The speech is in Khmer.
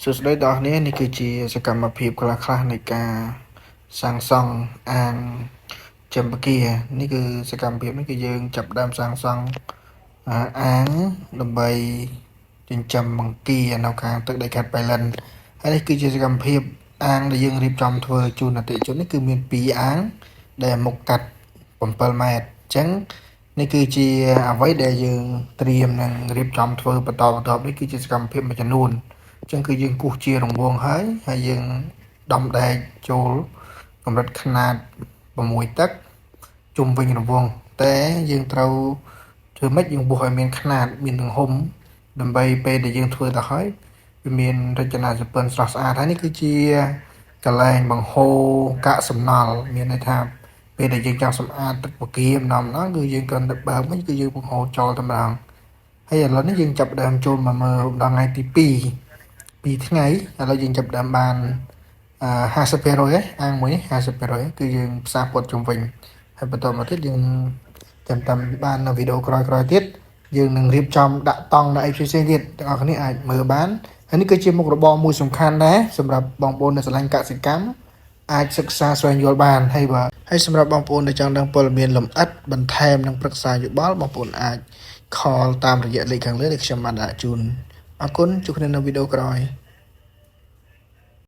សួស្តីដល់អ្នកនេះគឺជាសកម្មភាពខ្លះៗនៃការសាងសង់អាងចំបគានេះគឺសកម្មភាពនេះគឺយើងចាប់ផ្ដើមសាងសង់អាងដើម្បីចិញ្ចឹមបង្គានៅខាងទឹកដីខេត្តបៃលិនហើយនេះគឺជាសកម្មភាពអាងដែលយើងរៀបចំធ្វើជូនអតិថិជននេះគឺមាន2អាងដែលមុខកាត់7ម៉ែត្រអញ្ចឹងនេះគឺជាអ្វីដែលយើងត្រៀមនឹងរៀបចំធ្វើបន្តនេះគឺជាសកម្មភាពមួយចំនួនចឹងគឺយើងគូសជារង្វង់ហើយយើងដំដែកចូលកម្រិតខ្នាត6ទឹកជុំវិញរង្វង់តែយើងត្រូវធ្វើម៉េចយើងបុះឲ្យមានខ្នាតមានទំហំដើម្បីពេលដែលយើងធ្វើទៅហើយវាមានរចនាសម្ព័ន្ធស្រស់ស្អាតហើយនេះគឺជាកន្លែងបង្ហូរកាកសំណល់មានន័យថាពេលដែលយើងចង់សម្អាតទឹកបង្គាម្ដងគឺយើងគ្រាន់តែបើកវិញគឺយើងបង្ហូរចោលតែម្ដងហើយឥឡូវនេះយើងចាប់ផ្ដើមចូលមកមើលដល់ថ្ងៃទី2ថ្ងៃឥឡូវយើងចាប់ដើមបាន50% អាងមួយ 50% គឺយើងផ្សារពុតជុំវិញហើយបន្តមកទៀតយើងតាមបាននៅវីដេអូក្រោយៗទៀតយើងនឹងរៀបចំដាក់តង់នៅអីផ្សេងៗទៀតទាំងអស់គ្នាអាចមើលបានហើយនេះគឺជាមុខរបរមួយសំខាន់ដែរសម្រាប់បងប្អូនដែលស្រឡាញ់កសិកម្មអាចសិក្សាស្វែងយល់បានហើយសម្រាប់បងប្អូនដែលចង់ដឹងព័ត៌មានលម្អិតបន្ថែមនិងប្រឹក្សាយោបល់បងប្អូនអាច call តាមរយៈលេខខាងលើដែលខ្ញុំបានដាក់ជូនអរគុណជួបគ្នានៅវីដេអូក្រោយ